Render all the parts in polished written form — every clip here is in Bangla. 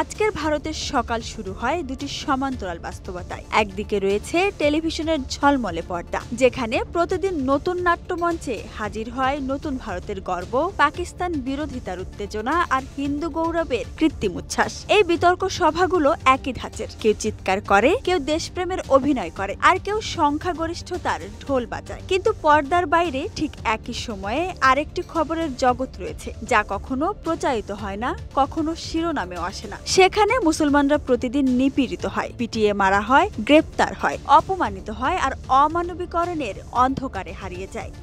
আজকের ভারতের সকাল শুরু হয় দুটি সমান্তরাল বাস্তবতায়। একদিকে রয়েছে টেলিভিশনের ঝলমলে পর্দা, যেখানে প্রতিদিন নতুন নাট্যমঞ্চে হাজির হয় নতুন ভারতের গর্ব, পাকিস্তান বিরোধিতার উত্তেজনা আর হিন্দু গৌরবের কৃত্রিম উচ্ছ্বাস। এই বিতর্ক সভাগুলো একই ধাঁচের, কেউ চিৎকার করে, কেউ দেশপ্রেমের অভিনয় করে, আর কেউ সংখ্যাগরিষ্ঠতার ঢোল বাজায়। কিন্তু পর্দার বাইরে ঠিক একই সময়ে আরেকটি খবরের জগৎ রয়েছে, যা কখনো প্রচারিত হয় না, কখনো শিরোনামেও আসে না। সেখানে মুসলমানরা প্রতিদিন নিপীড়িত হয়, পিটিয়ে মারা হয়, গ্রেপ্তার হয়, অপমানিত হয় আর অমানবিকরণের অন্ধকারে হারিয়ে যায়।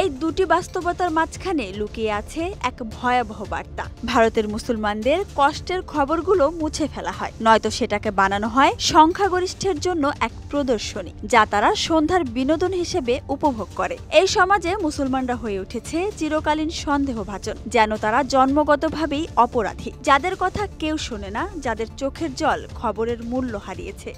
এই দুটি বাস্তবতার মাঝখানে লুকিয়ে আছে এক ভয়াবহ বার্তা। ভারতের মুসলমানদের কষ্টের খবরগুলো মুছে ফেলা হয়, নয়তো সেটাকে বানানো হয় সংখ্যাগরিষ্ঠের জন্য এক প্রদর্শনী, যা তারা সন্ধ্যার বিনোদন হিসেবে উপভোগ করে। এই সমাজে মুসলমানরা হয়ে উঠেছে চিরকালীন সন্দেহভাজন, যেন তারা জন্মগতভাবেই অপরাধী, যাদের কথা কেউ শোনে না, যাদের চোখের জল খবরের মূল্য হারিয়েছে।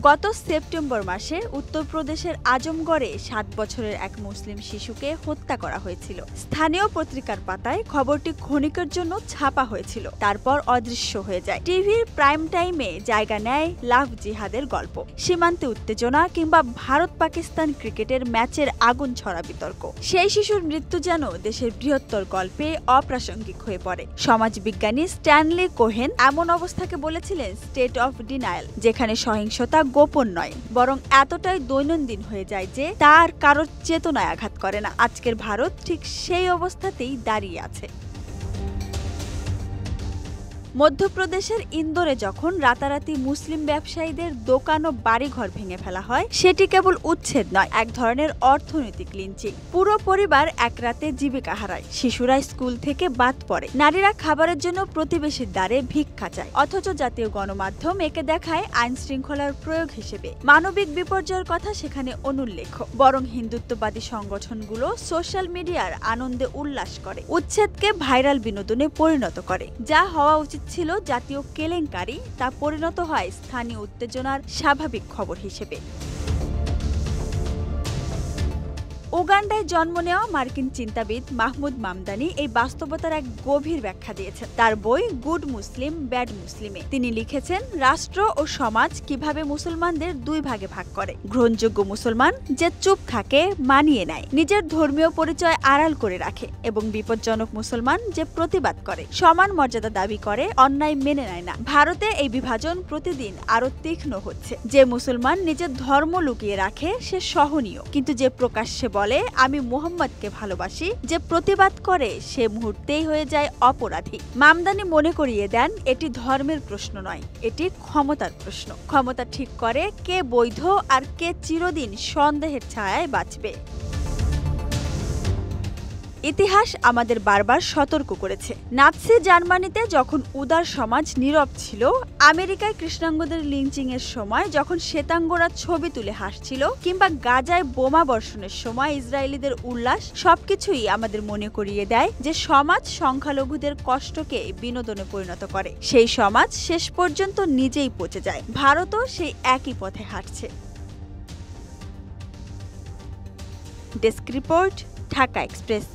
গত সেপ্টেম্বর মাসে উত্তরপ্রদেশের আজমগড়ে ৭ বছরের এক মুসলিম শিশুকে হত্যা করা হয়েছিল। স্থানীয় পত্রিকার পাতায় খবরটি ক্ষণিকের জন্য ছাপা হয়েছিল, তারপর অদৃশ্য হয়ে যায়। টিভির প্রাইম টাইমে জায়গা নেয় লাভ জিহাদের গল্প, সীমান্তে উত্তেজনা কিংবা ভারত পাকিস্তান ক্রিকেটের ম্যাচের আগুন ছড়া বিতর্ক। সেই শিশুর মৃত্যু যেন দেশের বৃহত্তর গল্পে অপ্রাসঙ্গিক হয়ে পড়ে। সমাজবিজ্ঞানী স্ট্যানলি কোহেন এমন অবস্থাকে বলেছিলেন স্টেট অফ ডিনায়াল, যেখানে সহিংসতা গোপন নয়, বরং এতটাই দৈনন্দিন হয়ে যায় যে তার কারোর চেতনায় আঘাত করে না। আজকের ভারত ঠিক সেই অবস্থাতেই দাঁড়িয়ে আছে। মধ্যপ্রদেশের ইন্দোরে যখন রাতারাতি মুসলিম ব্যবসায়ীদের দোকান ও বাড়িঘর ভেঙে ফেলা হয়, সেটি কেবল উচ্ছেদ নয়, এক ধরনের অর্থনৈতিক লিঞ্চিং। পুরো পরিবার এক রাতে জীবিকা হারায়, শিশুরা স্কুল থেকে বাদ পড়ে, নারীরা খাবারের জন্য প্রতিবেশীর দ্বারে ভিক্ষা চায়। অথচ জাতীয় গণমাধ্যম একে দেখায় আইন শৃঙ্খলার প্রয়োগ হিসেবে। মানবিক বিপর্যয়ের কথা সেখানে অনুল্লেখ্য, বরং হিন্দুত্ববাদী সংগঠনগুলো সোশ্যাল মিডিয়ার আনন্দে উল্লাস করে, উচ্ছেদকে ভাইরাল বিনোদনে পরিণত করে। যা হওয়া উচিত ছিল জাতীয় কেলেঙ্কারি, তা পরিণত হয় স্থানীয় উত্তেজনার স্বাভাবিক খবর হিসেবে। উগান্ডায় জন্ম নেওয়া মার্কিন চিন্তাবিদ মাহমুদ মামদানি এই বাস্তবতার এক গভীর ব্যাখ্যা দিয়েছেন তার বই গুড মুসলিম ব্যাড মুসলিমে। তিনি লিখেছেন, রাষ্ট্র ও সমাজ কিভাবে মুসলমানদের দুই ভাগে ভাগ করে। গ্রহণযোগ্য মুসলমান যে চুপ থাকে, মানিয়ে নেয়, নিজের ধর্মীয় পরিচয় আড়াল করে রাখে, এবং বিপজ্জনক মুসলমান যে প্রতিবাদ করে, সমান মর্যাদা দাবি করে, অন্যায় মেনে নেয় না। ভারতে এই বিভাজন প্রতিদিন আরো তীক্ষ্ণ হচ্ছে। যে মুসলমান নিজের ধর্ম লুকিয়ে রাখে সে সহনীয়, কিন্তু যে প্রকাশ্যে বলে আমি মুহাম্মদকে ভালোবাসি, যে প্রতিবাদ করে, সে মুহূর্তেই হয়ে যায় অপরাধী। মামদানি মনে করিয়ে দেন, এটি ধর্মের প্রশ্ন নয়, এটি ক্ষমতার প্রশ্ন। ক্ষমতা ঠিক করে কে বৈধ আর কে চিরদিন সন্দেহের ছায়ায় বাঁচবে। ইতিহাস আমাদের বারবার সতর্ক করেছে। নাৎসি জার্মানিতে যখন উদার সমাজ নীরব ছিল, আমেরিকায় কৃষ্ণাঙ্গদের লিঞ্চিং এর সময় যখন শ্বেতাঙ্গরা ছবি তুলে হাসছিল, কিংবা গাজায় বোমা বর্ষণের সময় ইসরায়েলিদের উল্লাস, সবকিছুই আমাদের মনে করিয়ে দেয় যে সমাজ সংখ্যালঘুদের কষ্টকে বিনোদনে পরিণত করে, সেই সমাজ শেষ পর্যন্ত নিজেই পচে যায়। ভারতও সেই একই পথে হাঁটছে। Desk report, Dhaka express.